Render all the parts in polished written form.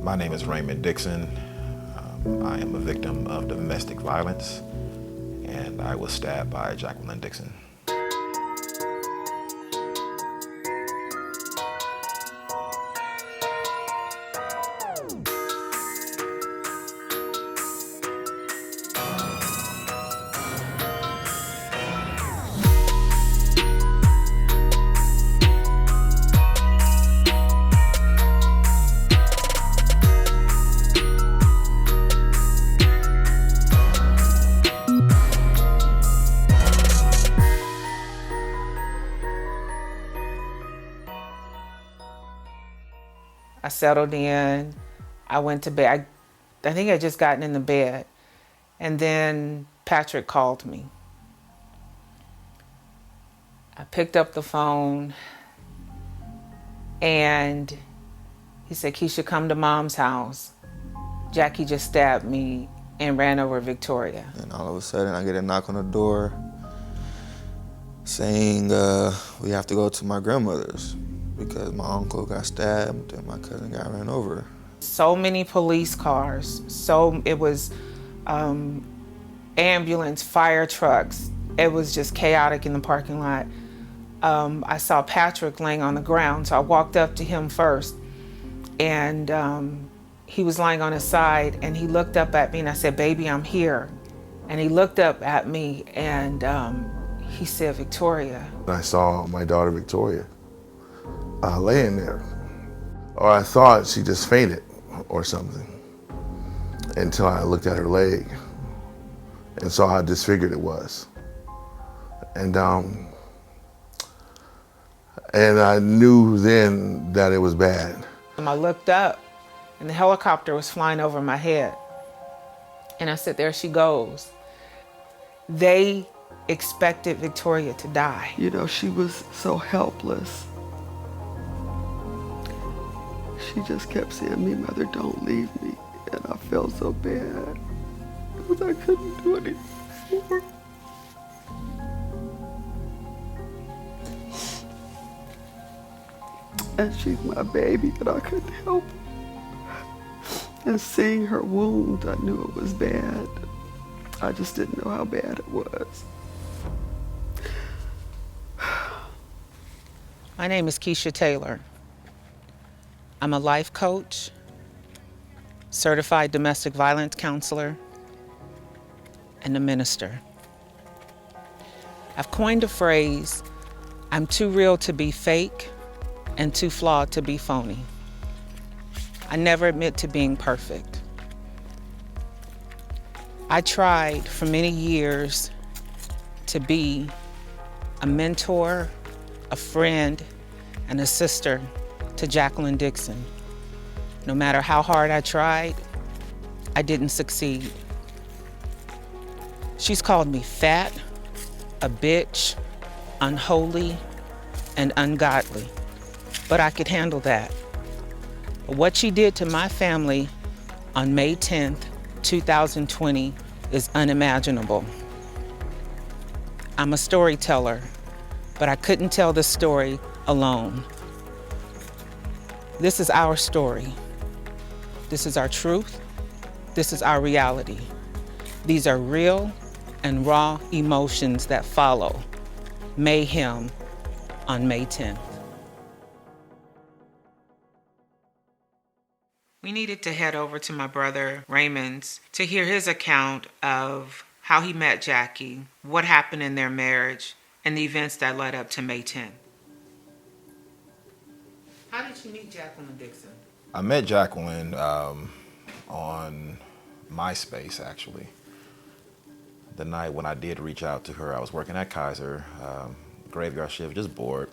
My name is Raymond Dixon. I am a victim of domestic violence, and I was stabbed by Jacqueline Dixon. I settled in, I went to bed. I think I had just gotten in the bed. And then Patrick called me. I picked up the phone and he said, "Keisha, come to Mom's house. Jackie just stabbed me and ran over Victoria." And all of a sudden I get a knock on the door saying we have to go to my grandmother's because my uncle got stabbed and my cousin got ran over. So many police cars, it was ambulance, fire trucks. It was just chaotic in the parking lot. I saw Patrick laying on the ground, so I walked up to him first, and he was lying on his side, and he looked up at me, and I said, "Baby, I'm here." And he looked up at me, and he said, "Victoria." I saw my daughter Victoria laying there, or I thought she just fainted or something, until I looked at her leg and saw how disfigured it was. And I knew then that it was bad. I looked up and the helicopter was flying over my head. And I said, "There she goes." They expected Victoria to die. You know, she was so helpless. She just kept saying, "Me, Mother, don't leave me." And I felt so bad because I couldn't do anything for her. And she's my baby, and I couldn't help it. And seeing her wound, I knew it was bad. I just didn't know how bad it was. My name is Keisha Taylor. I'm a life coach, certified domestic violence counselor, and a minister. I've coined a phrase, "I'm too real to be fake and too flawed to be phony." I never admit to being perfect. I tried for many years to be a mentor, a friend, and a sister to Jacqueline Dixon. No matter how hard I tried, I didn't succeed. She's called me fat, a bitch, unholy, and ungodly, but I could handle that. What she did to my family on May 10th, 2020 is unimaginable. I'm a storyteller, but I couldn't tell the story alone. This is our story. This is our truth. This is our reality. These are real and raw emotions that follow Mayhem on May 10th. We needed to head over to my brother Raymond's to hear his account of how he met Jackie, what happened in their marriage, and the events that led up to May 10th. How did you meet Jacqueline Dixon? I met Jacqueline on MySpace, actually. The night when I did reach out to her, I was working at Kaiser, graveyard shift, just bored.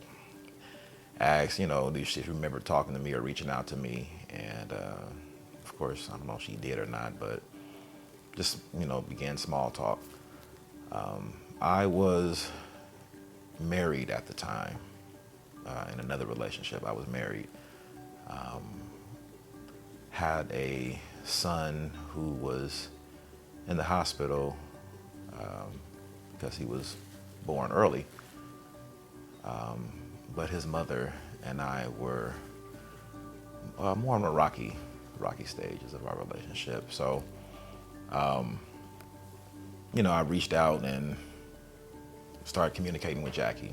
Asked, if she remembered talking to me or reaching out to me. And of course, I don't know if she did or not, but just, began small talk. I was married at the time, in another relationship. I was married. Had a son who was in the hospital because he was born early. But his mother and I were more on a rocky rocky stages of our relationship. So, I reached out and started communicating with Jackie.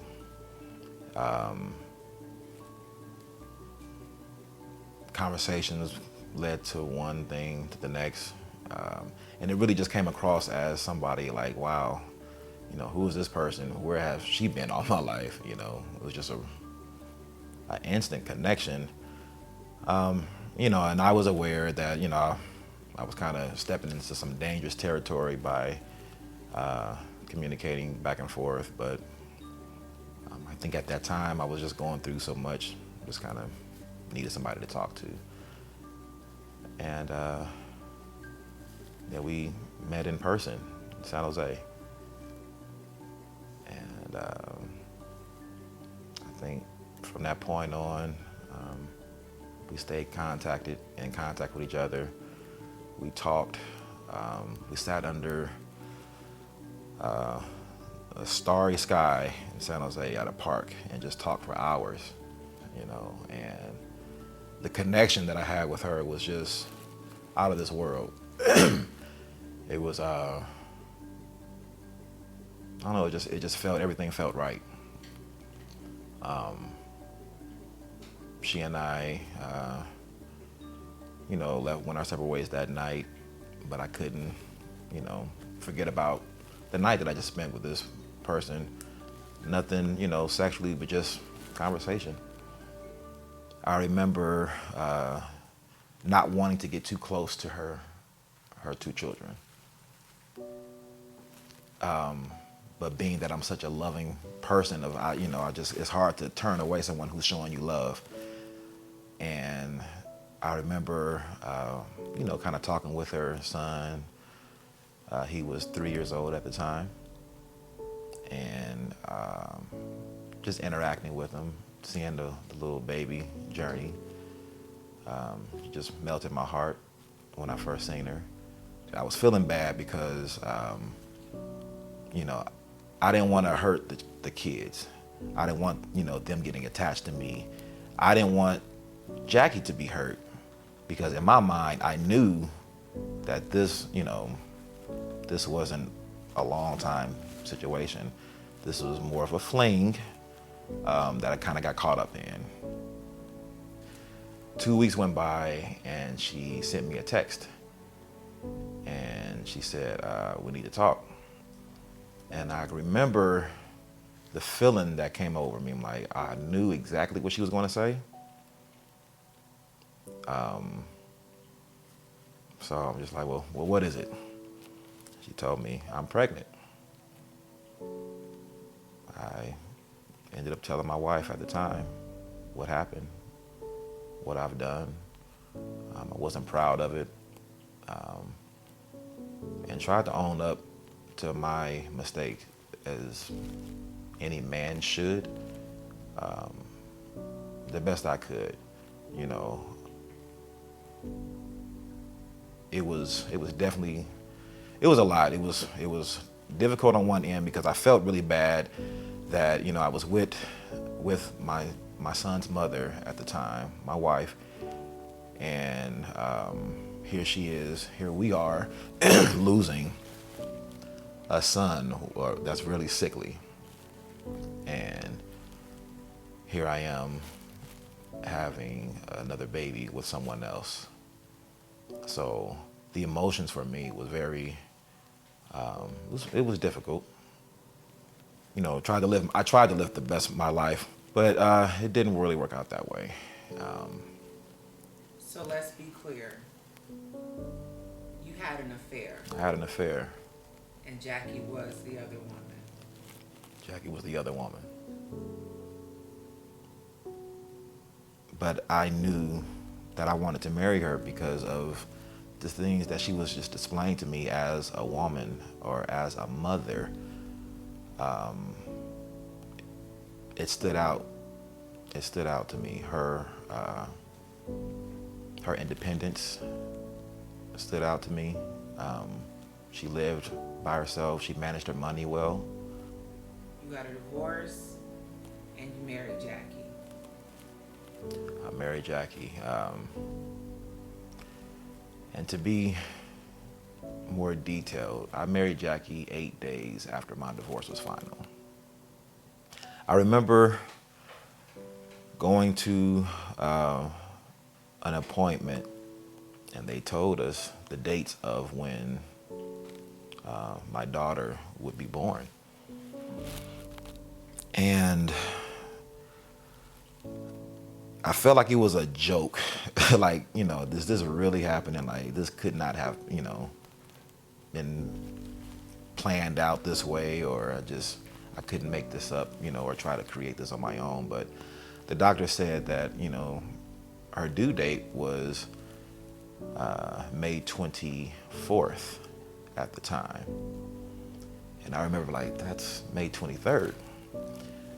Conversations led to one thing to the next. And it really just came across as somebody like, wow, who is this person? Where has she been all my life? It was just an instant connection. And I was aware that, I was kind of stepping into some dangerous territory by communicating back and forth. But I think at that time I was just going through so much, just kind of needed somebody to talk to. And we met in person in San Jose. And I think from that point on, we stayed in contact with each other. We talked. We sat under a starry sky in San Jose at a park and just talked for hours, and the connection that I had with her was just out of this world. It was, I don't know, everything felt right. She and I, went our separate ways that night, but I couldn't, forget about the night that I just spent with this person. Nothing, sexually, but just conversation. I remember not wanting to get too close to her two children. But being that I'm such a loving person, it's hard to turn away someone who's showing you love. And I remember, kind of talking with her son. He was 3 years old at the time. And just interacting with him, seeing the little baby journey. It just melted my heart when I first seen her. I was feeling bad because, I didn't want to hurt the kids. I didn't want, them getting attached to me. I didn't want Jackie to be hurt because in my mind, I knew that this wasn't a long time situation. This was more of a fling that I kind of got caught up in. 2 weeks went by and she sent me a text and she said, we need to talk. And I remember the feeling that came over me. Like, I knew exactly what she was going to say. So I'm just like, well, what is it? She told me, I'm pregnant. I ended up telling my wife at the time what happened, what I've done. I wasn't proud of it, and tried to own up to my mistake as any man should, the best I could. It was definitely, it was a lot. It was difficult on one end because I felt really bad that, I was with my son's mother at the time, my wife, and here we are losing a son that's really sickly. And here I am having another baby with someone else. So the emotions for me was very, it was difficult. I tried to live the best of my life, but it didn't really work out that way. So let's be clear. You had an affair. I had an affair. And Jackie was the other woman. Jackie was the other woman. But I knew that I wanted to marry her because of the things that she was just displaying to me as a woman or as a mother. It stood out. It stood out to me. Her independence stood out to me. She lived by herself. She managed her money well. You got a divorce and you married Jackie. I married Jackie. And to be more detailed, I married Jackie 8 days after my divorce was final. I remember going to an appointment, and they told us the dates of when my daughter would be born. And I felt like it was a joke. Like, you know, this really happening? Like, this could not have, you know, been planned out this way, or I couldn't make this up, you know, or try to create this on my own. But the doctor said that, you know, her due date was May 24th at the time. And I remember, like, that's May 23rd.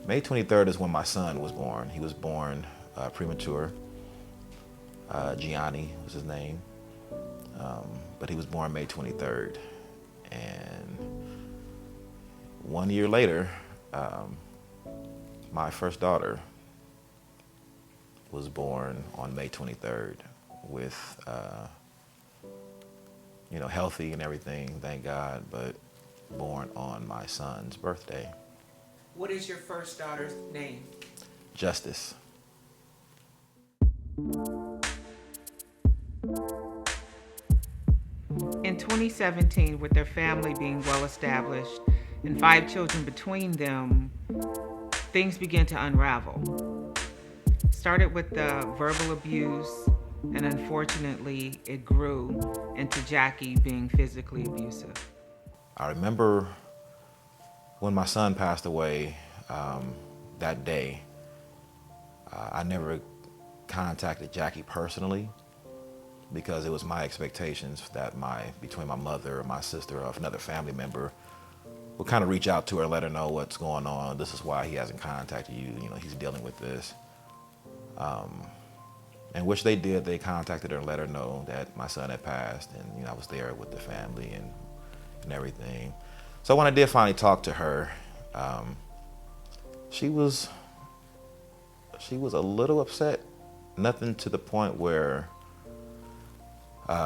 May 23rd is when my son was born. He was born premature. Gianni was his name. But he was born May 23rd. And 1 year later, my first daughter was born on May 23rd with, you know, healthy and everything, thank God, but born on my son's birthday. What is your first daughter's name? Justice. In 2017, with their family being well established and 5 children between them, things began to unravel. Started with the verbal abuse, and unfortunately, it grew into Jackie being physically abusive. I remember when my son passed away that day, I never contacted Jackie personally, because it was my expectations that between my mother or my sister or another family member would kind of reach out to her, let her know what's going on. This is why he hasn't contacted you. You know, he's dealing with this. And which they did. They contacted her and let her know that my son had passed, and, you know, I was there with the family and everything. So when I did finally talk to her, she was a little upset. Nothing to the point where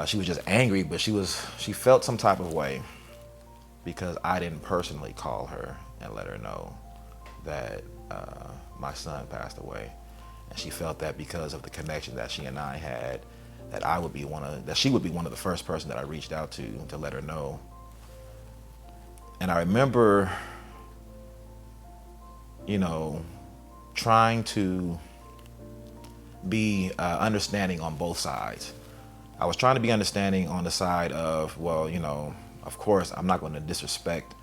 she was just angry, but she felt some type of way because I didn't personally call her and let her know that my son passed away. And she felt that because of the connection that she and I had, that she would be one of the first person that I reached out to let her know. And I remember, you know, trying to be understanding on both sides. I was trying to be understanding on the side of, well, you know, of course, I'm not going to disrespect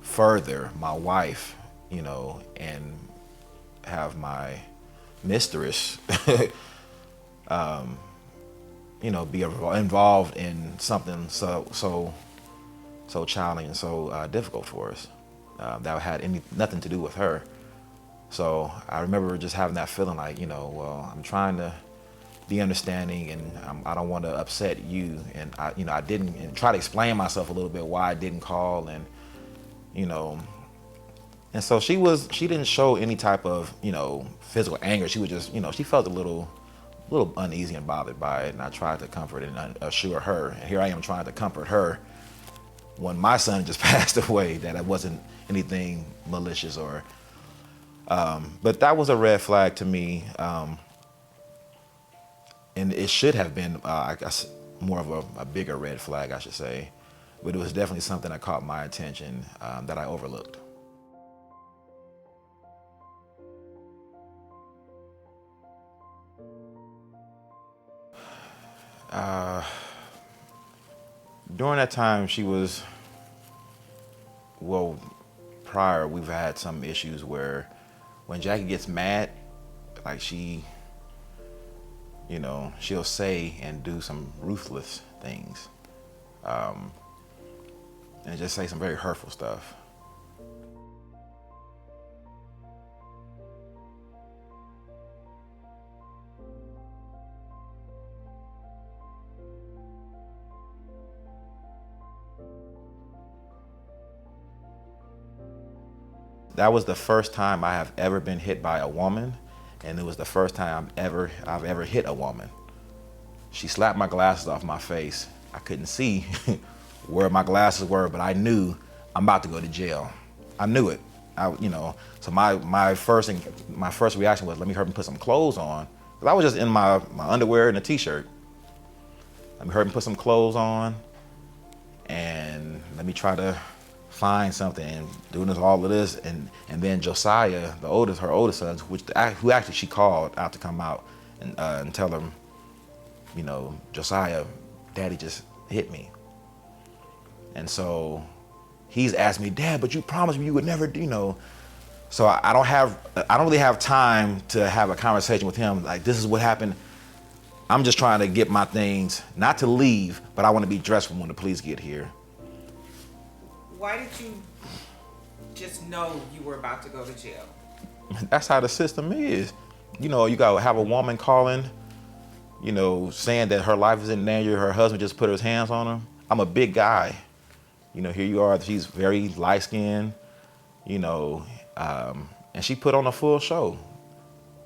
further my wife, you know, and have my mistress, you know, be involved in something so challenging and so difficult for us. That had nothing to do with her. So I remember just having that feeling like, you know, well, I'm trying to be understanding, and I don't want to upset you. And I didn't, and try to explain myself a little bit why I didn't call, and, you know, and so she didn't show any type of, you know, physical anger. She was just, you know, she felt a little uneasy and bothered by it. And I tried to comfort and assure her. And here I am trying to comfort her when my son just passed away, that it wasn't anything malicious or, but that was a red flag to me. And it should have been, I guess, more of a bigger red flag, I should say. But it was definitely something that caught my attention that I overlooked. During that time, she was, well, prior, we've had some issues where when Jackie gets mad, like you know, she'll say and do some ruthless things, and just say some very hurtful stuff. That was the first time I have ever been hit by a woman, and it was the first time I've ever hit a woman. She slapped my glasses off my face. I couldn't see where my glasses were, but I knew I'm about to go to jail. I knew it. So my first reaction was, let me hurry and put some clothes on. 'Cause I was just in my underwear and a t-shirt. Let me hurry and put some clothes on, and let me try to find something, and doing all of this, and then Josiah, her oldest son, who actually she called out to come out and tell him, Josiah, Daddy just hit me. And so he's asked me, Dad, but you promised me you would never, So I don't really have time to have a conversation with him. Like, this is what happened. I'm just trying to get my things, not to leave, but I want to be dressed for when the police get here. Why did you just know you were about to go to jail? That's how the system is. You got to have a woman calling, saying that her life is in danger. Her husband just put his hands on her. I'm a big guy. Here you are. She's very light-skinned, and she put on a full show.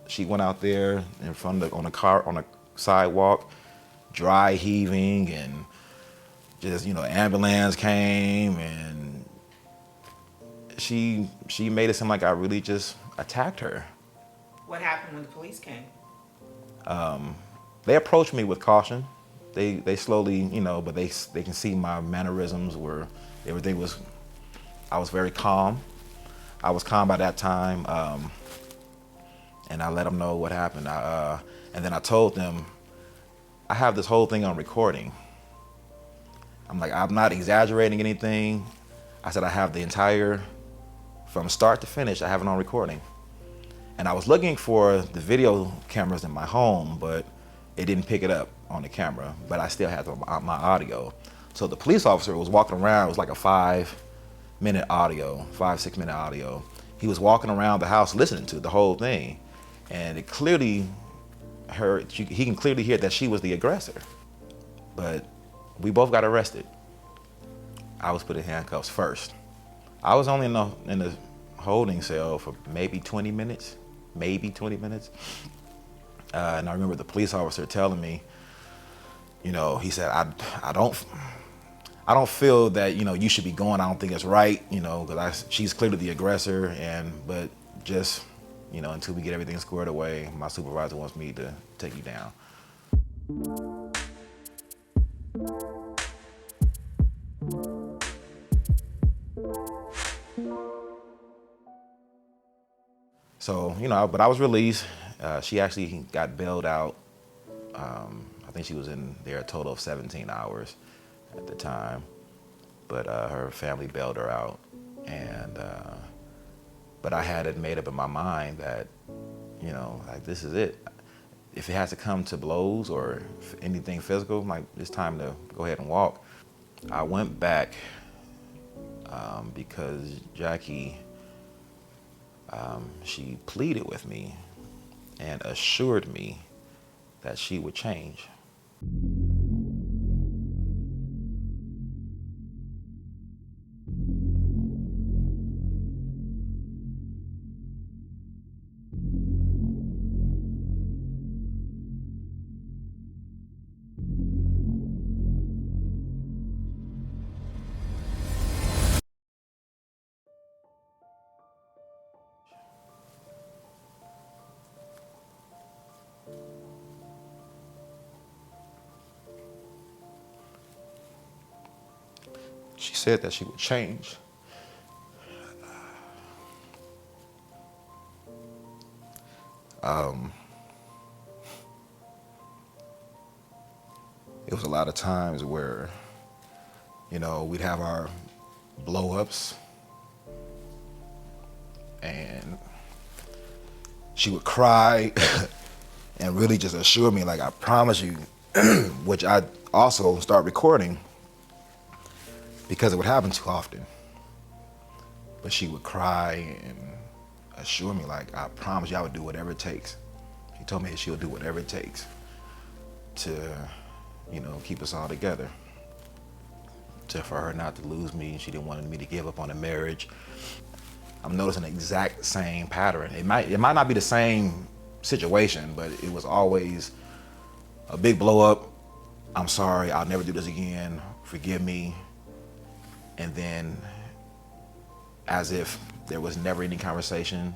She went out there in front of on a sidewalk, dry heaving, and just ambulance came, and she made it seem like I really just attacked her. What happened when the police came? They approached me with caution. They slowly, but they can see my mannerisms were everything was. I was very calm. I was calm by that time, and I let them know what happened. And then I told them, I have this whole thing on recording. I'm like, I'm not exaggerating anything. I said I have the entire, from start to finish, I have it on recording. And I was looking for the video cameras in my home, but it didn't pick it up on the camera, but I still had my audio. So the police officer was walking around, it was like a 6-minute audio. He was walking around the house listening to the whole thing. And he can clearly hear that she was the aggressor. But we both got arrested. I was put in handcuffs first. I was only in the holding cell for maybe 20 minutes. And I remember the police officer telling me, he said, I don't feel that, you should be going. I don't think it's right, because she's clearly the aggressor. But just, until we get everything squared away, my supervisor wants me to take you down. So, but I was released. She actually got bailed out. I think she was in there a total of 17 hours at the time. But her family bailed her out. But I had it made up in my mind that, like, this is it. If it has to come to blows or anything physical, like, it's time to go ahead and walk. I went back because Jackie, she pleaded with me and assured me that she would change. She said that she would change. It was a lot of times where, we'd have our blow-ups, and she would cry and really just assure me, like, I promise you, which I also start recording because it would happen too often. But she would cry and assure me, like, I promise you I would do whatever it takes. She told me that she would do whatever it takes to, keep us all together. For her not to lose me. She didn't want me to give up on the marriage. I'm noticing the exact same pattern. It might not be the same situation, but it was always a big blow up, I'm sorry, I'll never do this again, forgive me. And then, as if there was never any conversation,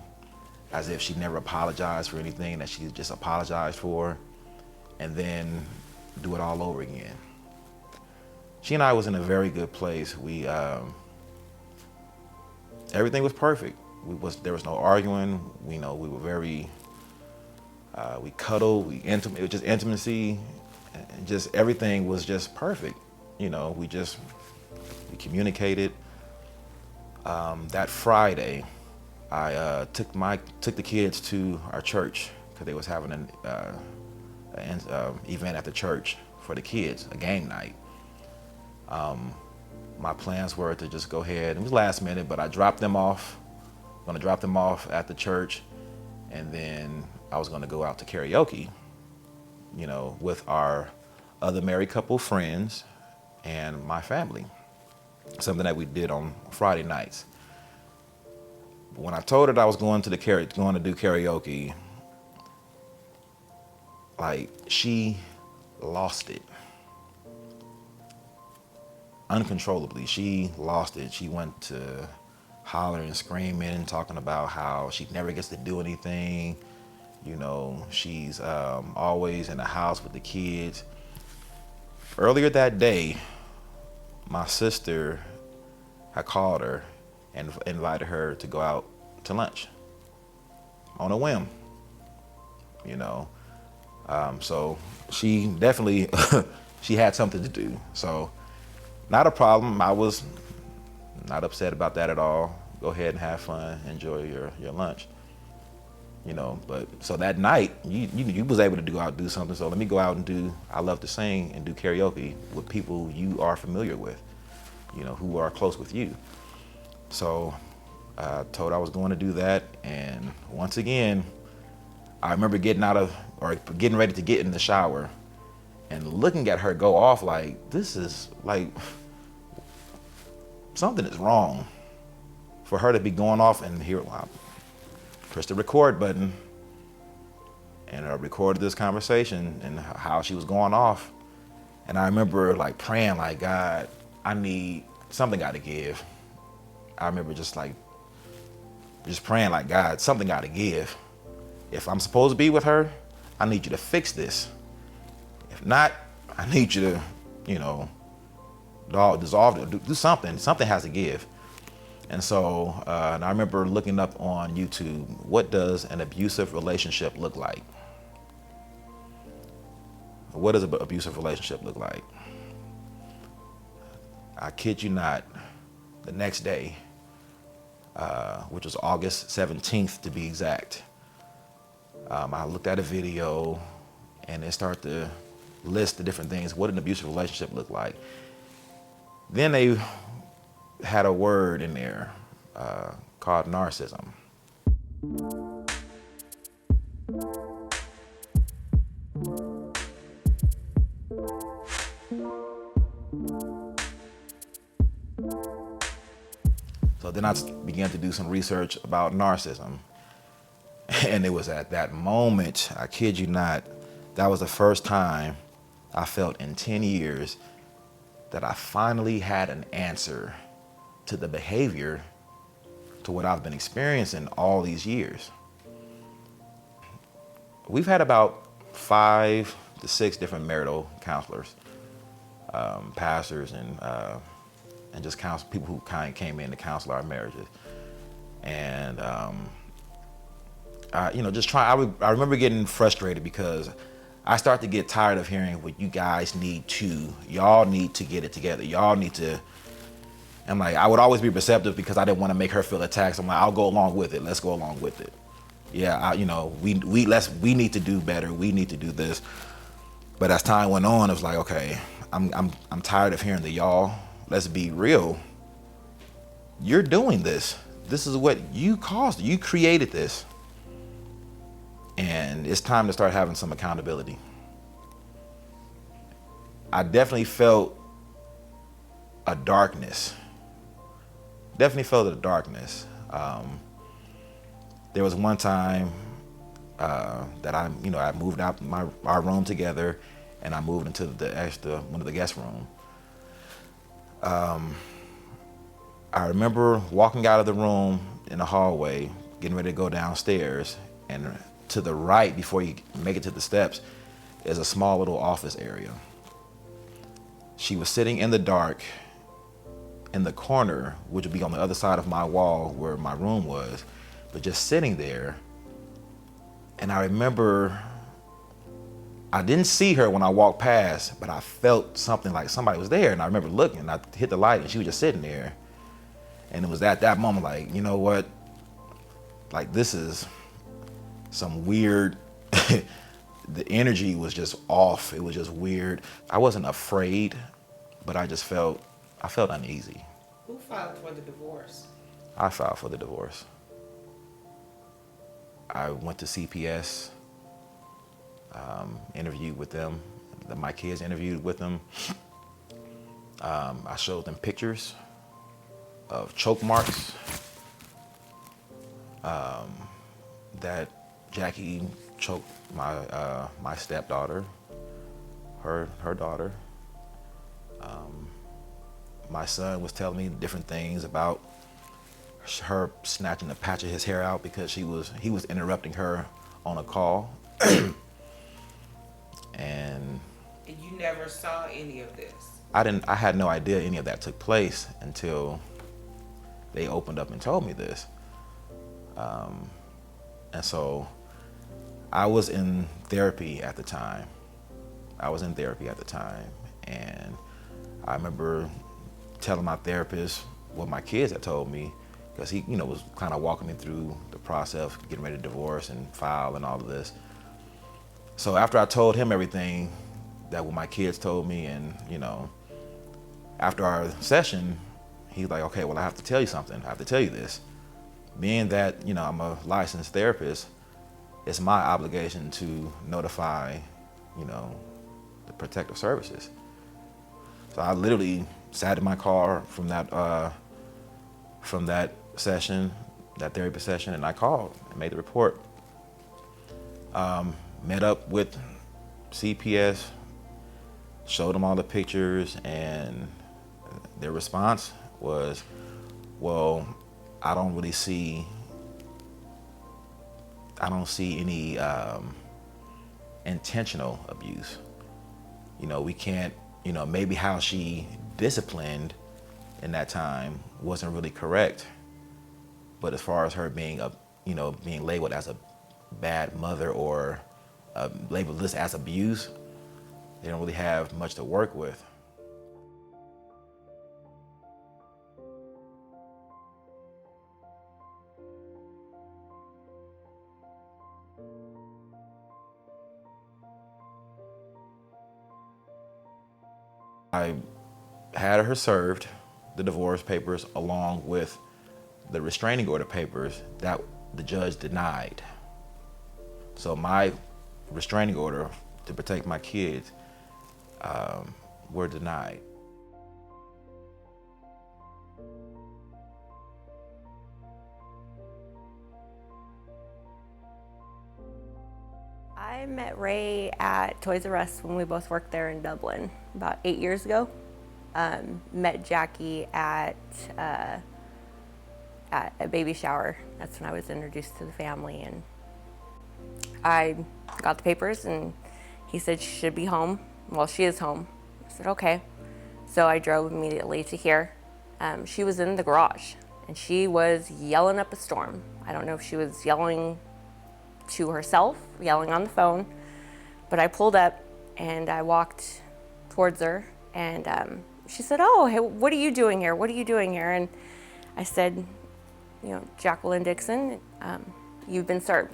as if she never apologized for anything that she just apologized for, and then do it all over again. She and I was in a very good place. Everything was perfect. There was no arguing. We were very, we cuddled, it was just intimacy, and just everything was just perfect. We communicated. That Friday, I took the kids to our church because they was having an event at the church for the kids, a game night. My plans were to just go ahead. It was last minute, but I dropped them off. Going to drop them off at the church, and then I was going to go out to karaoke, with our other married couple friends and my family. Something that we did on Friday nights. But when I told her that I was going to do karaoke, like, she lost it. Uncontrollably, she lost it. She went to hollering and screaming, talking about how she never gets to do anything. She's always in the house with the kids. Earlier that day, my sister had called her and invited her to go out to lunch on a whim. So she definitely, she had something to do. So not a problem. I was not upset about that at all. Go ahead and have fun, enjoy your lunch. But so that night, you was able to go out and do something. So let me go out and do, I love to sing and do karaoke with people you are familiar with, who are close with you. So I told her I was going to do that. And once again, I remember getting ready to get in the shower and looking at her go off like, this is like, something is wrong for her to be going off. And here, I pressed the record button and I recorded this conversation and how she was going off. And I remember like praying like, God, something got to give. I remember just praying like, God, something got to give. If I'm supposed to be with her, I need you to fix this. If not, I need you to, dissolve it, do something. Something has to give. And so and I remember looking up on YouTube, what does an abusive relationship look like? What does an abusive relationship look like? I kid you not, the next day, which was August 17th to be exact, I looked at a video and it started to list the different things. What an abusive relationship look like. Then they had a word in there called narcissism. So then I began to do some research about narcissism. And it was at that moment, I kid you not, that was the first time I felt in 10 years that I finally had an answer to the behavior, to what I've been experiencing all these years. We've had about 5 to 6 different marital counselors, pastors, and just people who kind of came in to counsel our marriages. And I remember getting frustrated because I start to get tired of hearing what you guys y'all need to get it together. Y'all need to. I'm like, I would always be receptive because I didn't want to make her feel attacked. So I'm like, I'll go along with it. Let's go along with it. Yeah, we need to do better. We need to do this. But as time went on, it was like, okay, I'm tired of hearing the y'all. Let's be real. You're doing this. This is what you caused. You created this. And it's time to start having some accountability. I definitely felt a darkness. There was one time that I moved out our room together, and I moved into one of the guest room. I remember walking out of the room in the hallway, getting ready to go downstairs, and to the right, before you make it to the steps, is a small little office area. She was sitting in the dark in the corner, which would be on the other side of my wall where my room was, but just sitting there. And I remember, I didn't see her when I walked past, but I felt something like somebody was there. And I remember looking, and I hit the light, and she was just sitting there. And it was at that moment, like, you know what? Like, this is some weird, the energy was just off. It was just weird. I wasn't afraid, but I felt uneasy. Who filed for the divorce? I filed for the divorce. I went to CPS, interviewed with them. My kids interviewed with them. I showed them pictures of choke marks that Jackie choked my stepdaughter, her daughter. My son was telling me different things about her snatching a patch of his hair out because he was interrupting her on a call. And you never saw any of this? I had no idea any of that took place until they opened up and told me this. And so I was in therapy at the time. And I remember telling my therapist what my kids had told me, because he, was kind of walking me through the process of getting ready to divorce and file and all of this. So after I told him everything that what my kids told me, and, after our session, he's like, okay, well, I have to tell you something. I have to tell you this. Being that, I'm a licensed therapist, it's my obligation to notify, the protective services. So I literally sat in my car from that session, that therapy session, and I called and made the report. Met up with CPS, showed them all the pictures, and their response was, well, I don't see any intentional abuse. We can't, maybe how she disciplined in that time wasn't really correct. But as far as her being being labeled as a bad mother or labeled this as abuse, they don't really have much to work with. I had her served the divorce papers along with the restraining order papers that the judge denied. So my restraining order to protect my kids were denied. I met Ray at Toys R Us when we both worked there in Dublin about 8 years ago. Met Jackie at a baby shower. That's when I was introduced to the family, and I got the papers and he said she should be home. Well, she is home. I said, okay. So I drove immediately to here. She was in the garage and she was yelling up a storm. I don't know if she was yelling to herself, yelling on the phone, but I pulled up and I walked towards her, and she said, oh, hey, what are you doing here? What are you doing here? And I said, Jacqueline Dixon, you've been served.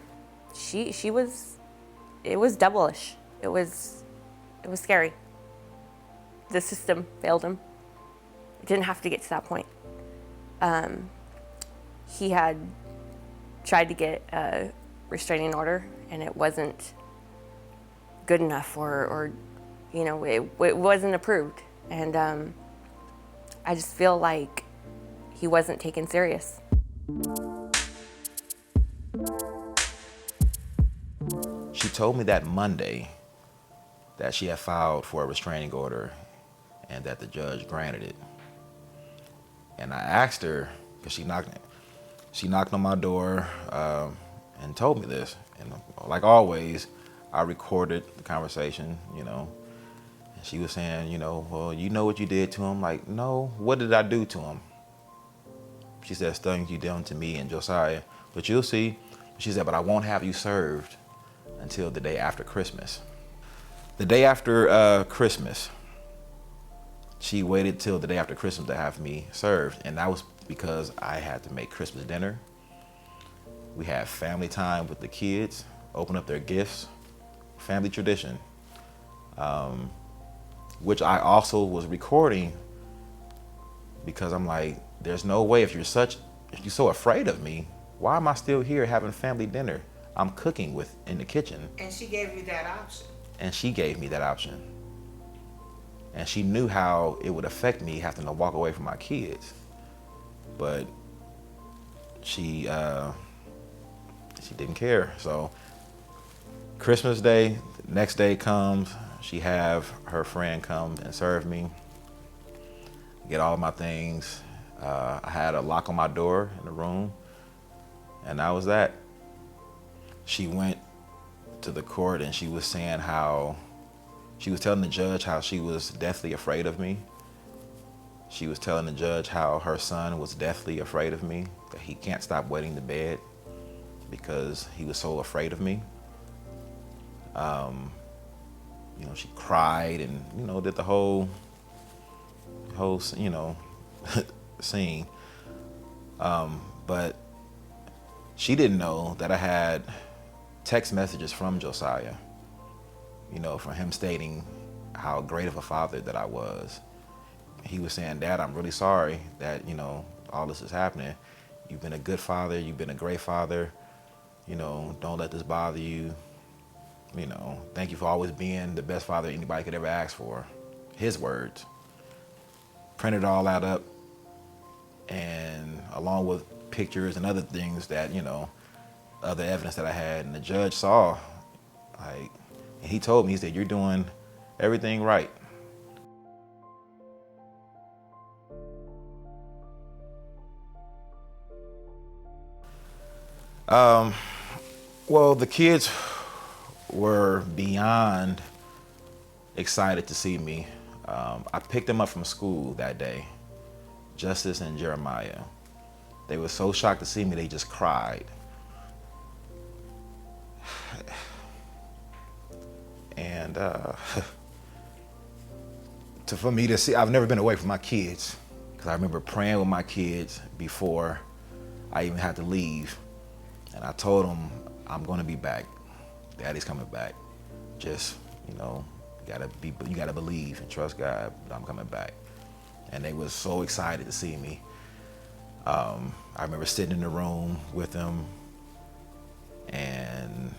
It was devilish. It was scary. The system failed him. It didn't have to get to that point. He had tried to get a restraining order, and it wasn't good enough, or it wasn't approved. And I just feel like he wasn't taken serious. She told me that Monday that she had filed for a restraining order and that the judge granted it. And I asked her, because she knocked on my door and told me this. And like always, I recorded the conversation, And she was saying, well, you know what you did to him? Like, no, what did I do to him? She said, things you done to me and Josiah, but you'll see. She said, but I won't have you served until the day after Christmas. The day after Christmas, she waited till the day after Christmas to have me served. And that was because I had to make Christmas dinner. We had family time with the kids, open up their gifts, family tradition, which I also was recording because I'm like, there's no way if you're so afraid of me, why am I still here having family dinner? I'm cooking in the kitchen. And she gave you that option. And she gave me that option. And she knew how it would affect me having to walk away from my kids. But she didn't care. So Christmas Day, next day comes, she have her friend come and serve me, get all my things. I had a lock on my door in the room, and that was that. She went to the court and she was saying how, she was telling the judge how she was deathly afraid of me. She was telling the judge how her son was deathly afraid of me, that he can't stop wetting the bed because he was so afraid of me. She cried and, did the whole scene. But she didn't know that I had text messages from Josiah, from him stating how great of a father that I was. He was saying, Dad, I'm really sorry that, all this is happening. You've been a good father. You've been a great father. Don't let this bother you. Thank you for always being the best father anybody could ever ask for. His words. Printed all that up, and along with pictures and other things that, other evidence that I had, and the judge saw, and he told me, he said, you're doing everything right. Well, the kids were beyond excited to see me. I picked them up from school that day, Justice and Jeremiah. They were so shocked to see me, they just cried. And for me to see, I've never been away from my kids, because I remember praying with my kids before I even had to leave. And I told them, I'm going to be back. Daddy's coming back. Just, you gotta believe and trust God that I'm coming back. And they were so excited to see me. I remember sitting in the room with them and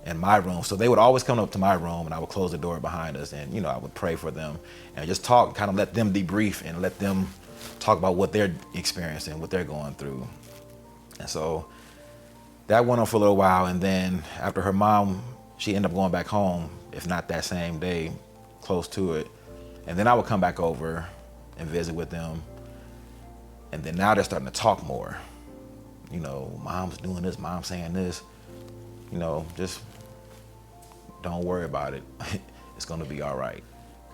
in my room. So they would always come up to my room and I would close the door behind us and, I would pray for them and just talk, kind of let them debrief and let them talk about what they're experiencing, what they're going through. And so that went on for a little while. And then after her mom, she ended up going back home, if not that same day, close to it. And then I would come back over and visit with them. And then now they're starting to talk more. Mom's doing this, mom's saying this. Just don't worry about it. It's gonna be all right.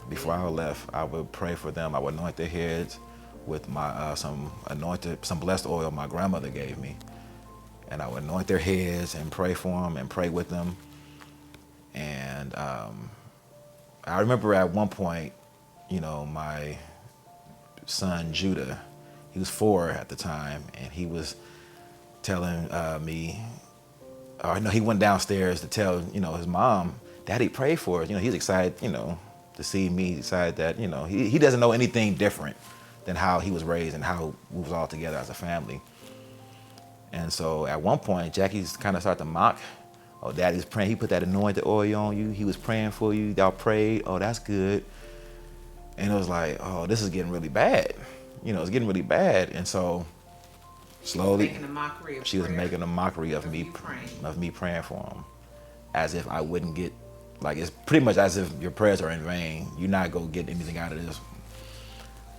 Before I left, I would pray for them. I would anoint their heads with my some blessed oil my grandmother gave me. And I would anoint their heads and pray for them and pray with them. And I remember at one point, my son Judah, he was 4 at the time, and he was telling me, he went downstairs to tell, his mom, Daddy prayed for us. He's excited, to see me. He decided that, he doesn't know anything different than how he was raised and how we was all together as a family. And so at one point, Jackie's kind of started to mock. Oh, Daddy's praying. He put that anointed oil on you. He was praying for you. Y'all prayed. Oh, that's good. And it was like, oh, this is getting really bad. It's getting really bad. And so slowly, she was making a mockery of me praying for him, as if I wouldn't get Like, it's pretty much as if your prayers are in vain. You're not going to get anything out of this.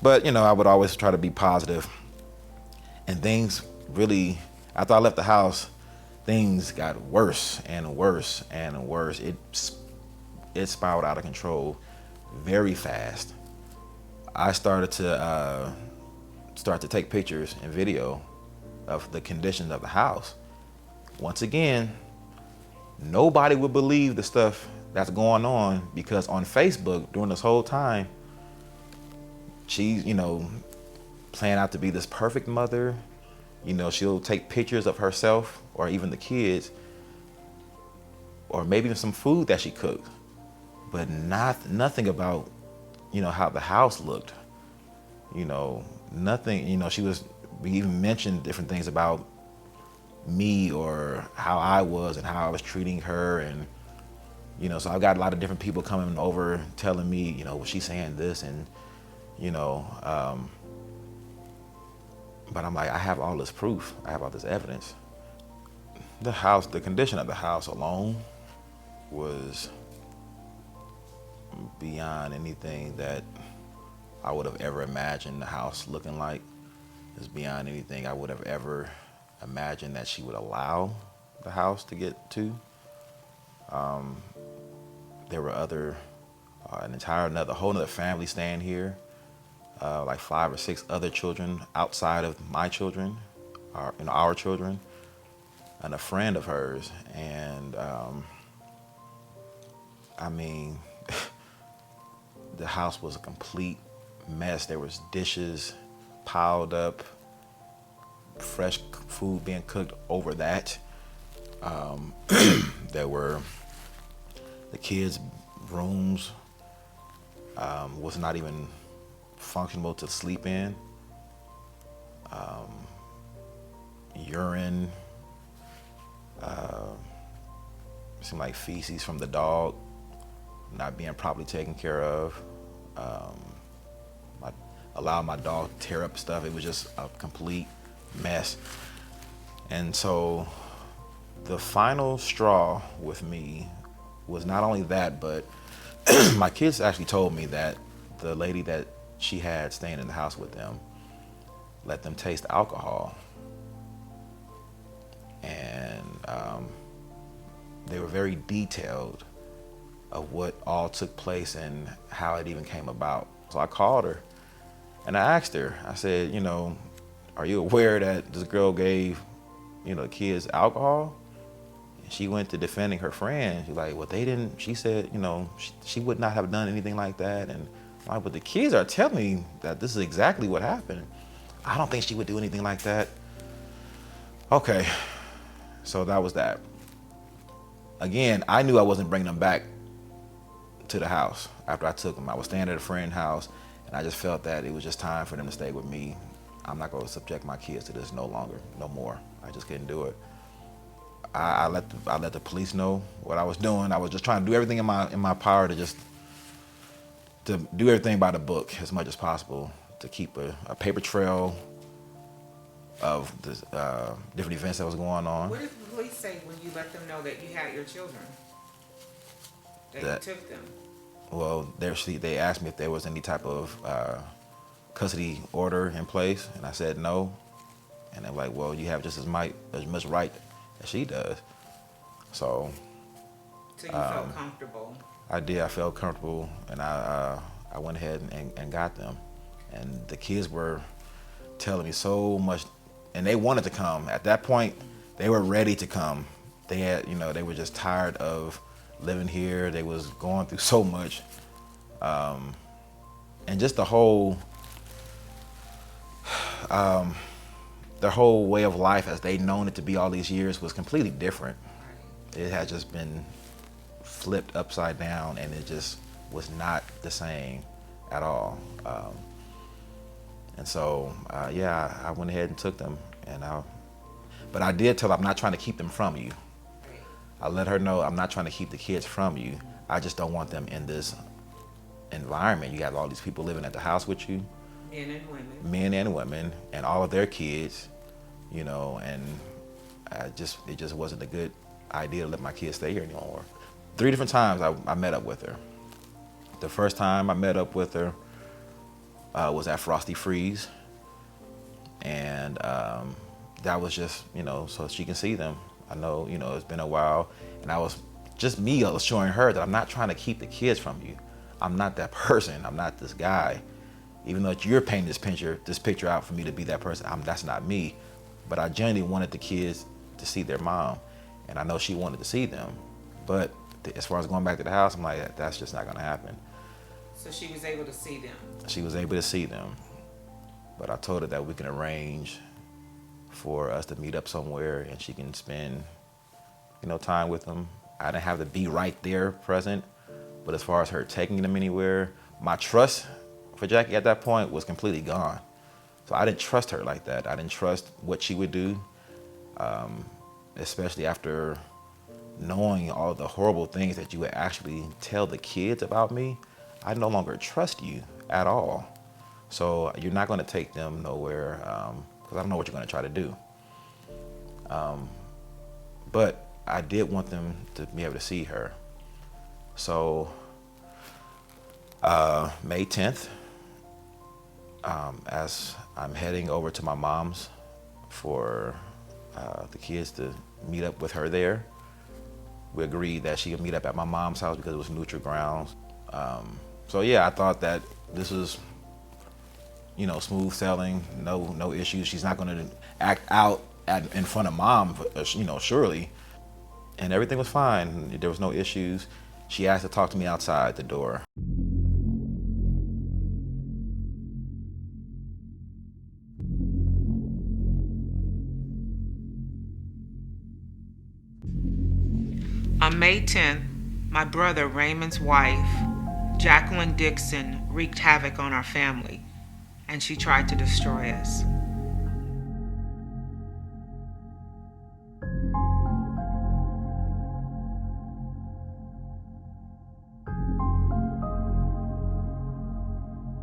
But, you know, I would always try to be positive. And things really, after I left the house, things got worse and worse and worse. It spiraled out of control very fast. I started to take pictures and video of the condition of the house. Once again, nobody would believe the stuff that's going on, because on Facebook during this whole time, she's, you know, playing out to be this perfect mother. You know, she'll take pictures of herself or even the kids, or maybe even some food that she cooked, but nothing about, you know, how the house looked. You know, nothing. You know, we even mentioned different things about me or how I was and how I was treating her. And, you know, so I've got a lot of different people coming over telling me, you know, well, she's saying this, and, you know, but I'm like, I have all this proof. I have all this evidence. The condition of the house alone was beyond anything that I would have ever imagined the house looking like. It's beyond anything I would have ever imagined that she would allow the house to get to. There were a whole nother family staying here. Like 5 or 6 other children outside of my children, our children, and a friend of hers. And I mean, the house was a complete mess. There was dishes piled up, fresh food being cooked over that. There were the kids' rooms was not even functional to sleep in. Urine, seemed like feces from the dog not being properly taken care of. Allowed my dog to tear up stuff. It was just a complete mess. And so the final straw with me was not only that, but my kids actually told me that the lady that she had staying in the house with them let them taste alcohol. And they were very detailed of what all took place and how it even came about. So I called her and I asked her, I said, you know, are you aware that this girl gave, you know, the kids alcohol? And she went to defending her friend. She's like, well, she said, you know, she would not have done anything like that. And I'm like, but the kids are telling me that this is exactly what happened. I don't think she would do anything like that. Okay, so that was that. Again, I knew I wasn't bringing them back to the house after I took them. I was staying at a friend's house, and I just felt that it was just time for them to stay with me. I'm not going to subject my kids to this no more. I just couldn't do it. I let the police know what I was doing. I was just trying to do everything in my power to do everything by the book as much as possible, to keep a paper trail of the different events that was going on. What did the police say when you let them know that you had your children? That you took them? Well, they asked me if there was any type of custody order in place, and I said no. And they're like, well, you have just as much right as she does. So you felt comfortable? I did. I felt comfortable, and I went ahead and got them. And the kids were telling me so much, and they wanted to come. At that point, they were ready to come. They had, you know, they were just tired of living here. They was going through so much. And just the whole way of life as they known it to be all these years was completely different. It had just been flipped upside down, and it just was not the same at all. And so, I went ahead and took them, but I did tell her, I'm not trying to keep them from you. I let her know I'm not trying to keep the kids from you. I just don't want them in this environment. You have all these people living at the house with you. Men and women, and all of their kids, you know, and it just wasn't a good idea to let my kids stay here anymore. 3 different times I met up with her. The first time I met up with her was at Frosty Freeze, and that was just, so she can see them. I know, it's been a while, and I was just me showing her that I'm not trying to keep the kids from you. I'm not that person. I'm not this guy. Even though you're painting this picture out for me to be that person, that's not me. But I genuinely wanted the kids to see their mom, and I know she wanted to see them. But as far as going back to the house, I'm like, that's just not gonna happen. So she was able to see them. She was able to see them, but I told her that we can arrange for us to meet up somewhere and she can spend, time with them. I didn't have to be right there present, but as far as her taking them anywhere, my trust for Jackie at that point was completely gone. So I didn't trust her like that. I didn't trust what she would do, especially after knowing all the horrible things that you would actually tell the kids about me. I no longer trust you at all. So you're not going to take them nowhere, because I don't know what you're going to try to do. But I did want them to be able to see her. So May 10th, as I'm heading over to my mom's for the kids to meet up with her there, we agreed that she would meet up at my mom's house because it was neutral grounds. So yeah, I thought that this was, smooth sailing, no issues. She's not going to act out in front of mom, surely. And everything was fine. There was no issues. She asked to talk to me outside the door. On May 10th, my brother Raymond's wife, Jacqueline Dixon, wreaked havoc on our family, and she tried to destroy us.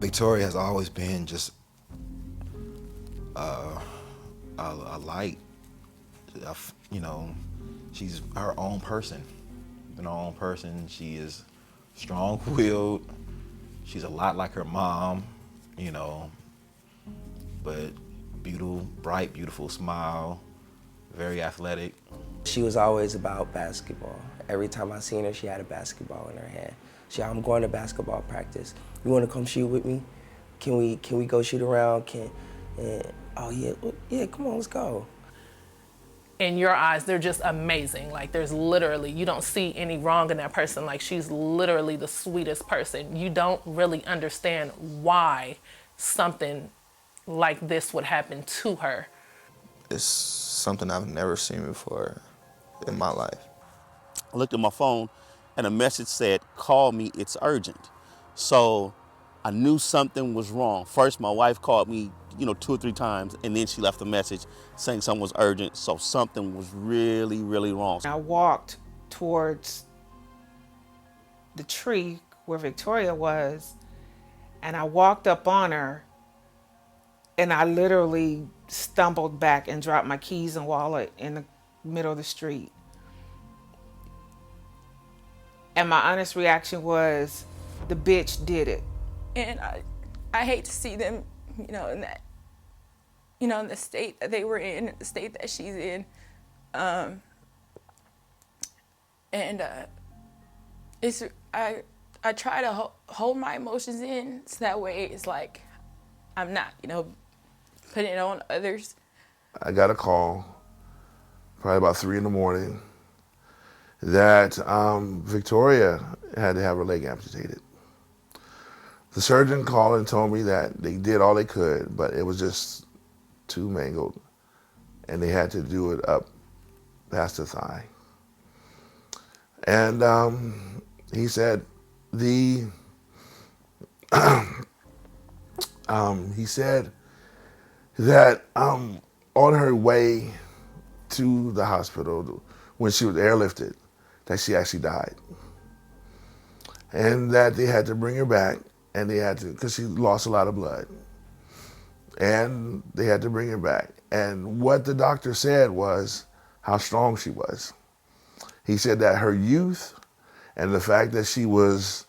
Victoria has always been just a light. She's her own person. She is strong-willed. She's a lot like her mom, but bright, beautiful smile, very athletic. She was always about basketball. Every time I seen her, she had a basketball in her hand. I'm going to basketball practice. You want to come shoot with me? Can we go shoot around? Oh yeah, come on, let's go. In your eyes, they're just amazing. Like, there's literally, you don't see any wrong in that person. Like, she's literally the sweetest person. You don't really understand why something like this would happen to her. It's something I've never seen before in my life. I looked at my phone and a message said, "Call me, it's urgent." So I knew something was wrong. First, my wife called me, 2 or 3 times, and then she left a message saying something was urgent. So something was really, really wrong. I walked towards the tree where Victoria was, and I walked up on her, and I literally stumbled back and dropped my keys and wallet in the middle of the street. And my honest reaction was, the bitch did it. And I hate to see them, in that, in the state that they were in, the state that she's in. I try to hold my emotions in, so that way it's like I'm not, putting it on others. I got a call, probably about 3 a.m, that Victoria had to have her leg amputated. The surgeon called and told me that they did all they could, but it was just too mangled, and they had to do it up past the thigh. And he said he said that on her way to the hospital, when she was airlifted, that she actually died. And that they had to bring her back, and they had to, because she lost a lot of blood. And they had to bring her back. And what the doctor said was how strong she was. He said that her youth And the fact that she was,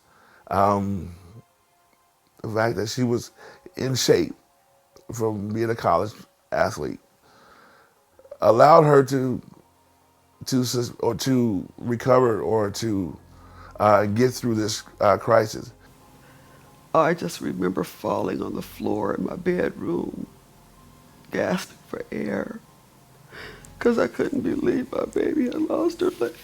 in shape from being a college athlete allowed her to recover or to get through this crisis. I just remember falling on the floor in my bedroom, gasping for air, because I couldn't believe my baby had lost her leg.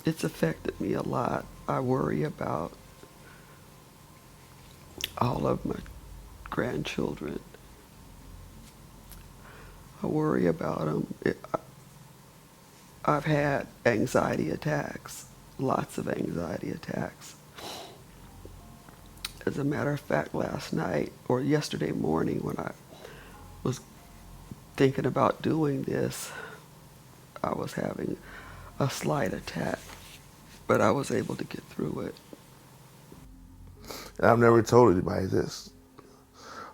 It's affected me a lot. I worry about all of my grandchildren. I worry about them. I've had anxiety attacks, lots of anxiety attacks. As a matter of fact, last night or yesterday morning when I was thinking about doing this, I was having a slight attack, but I was able to get through it. And I've never told anybody this.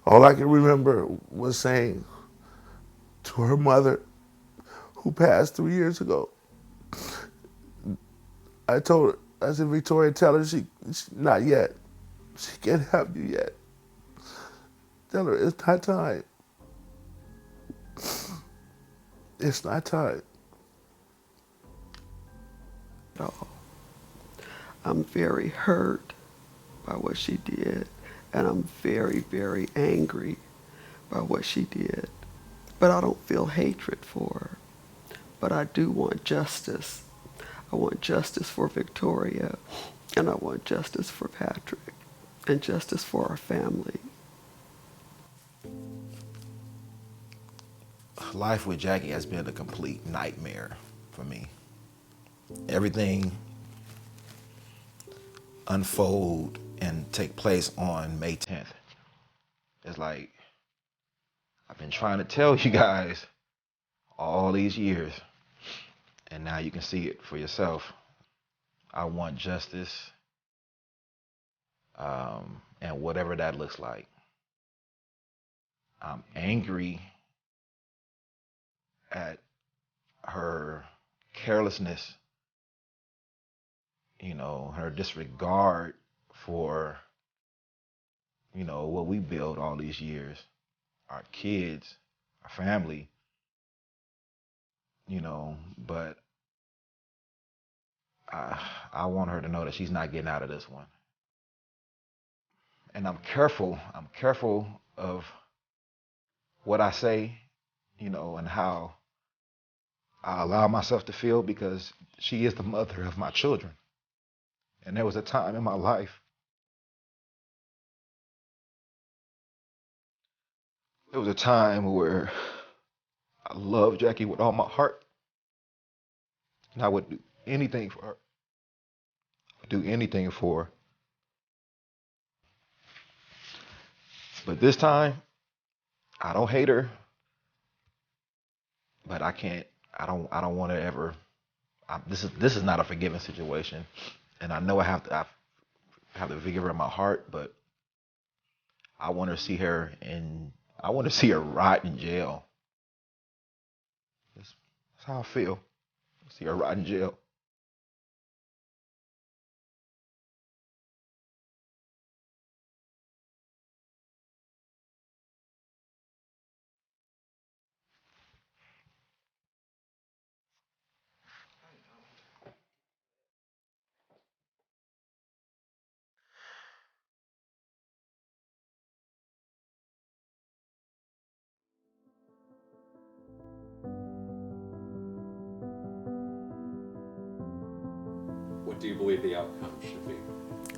All I can remember was saying to her mother, who passed 3 years ago, I told her, I said, Victoria, tell her she not yet. She can't have you yet. Tell her it's not time. It's not time. At all. I'm very hurt by what she did, and I'm very, very angry by what she did. But I don't feel hatred for her. But I do want justice. I want justice for Victoria, and I want justice for Patrick, and justice for our family. Life with Jackie has been a complete nightmare for me. Everything unfold and take place on May 10th. It's like, I've been trying to tell you guys all these years, and now you can see it for yourself. I want justice, and whatever that looks like. I'm angry at her carelessness, her disregard for, what we built all these years, our kids, our family, but I want her to know that she's not getting out of this one. And I'm careful of what I say, and how I allow myself to feel, because she is the mother of my children. And there was a time in my life, there was a time where I loved Jackie with all my heart, and I would do anything for her. Do anything for her. But this time, I don't hate her, but I can't. I don't want to ever. This is not a forgiving situation, and I know I have to forgive her in my heart, but I want to see her I want to see her rot in jail. That's how I feel. See her rot in jail. What do you believe the outcome should be?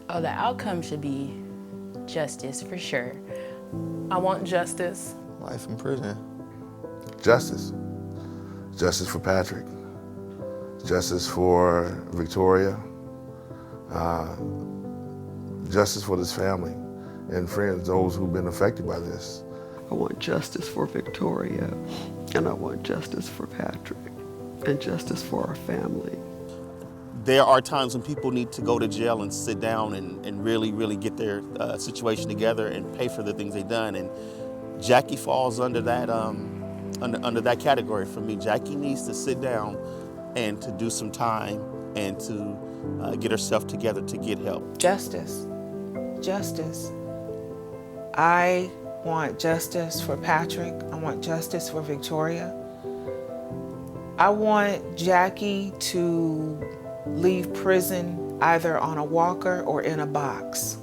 Oh, the outcome should be justice for sure. I want justice. Life in prison. Justice. Justice for Patrick. Justice for Victoria. Justice for this family and friends, those who've been affected by this. I want justice for Victoria, and I want justice for Patrick, and justice for our family. There are times when people need to go to jail and sit down and really, really get their situation together and pay for the things they've done. And Jackie falls under that under that category for me. Jackie needs to sit down and to do some time and to get herself together to get help. Justice. Justice. I want justice for Patrick. I want justice for Victoria. I want Jackie to leave prison either on a walker or in a box.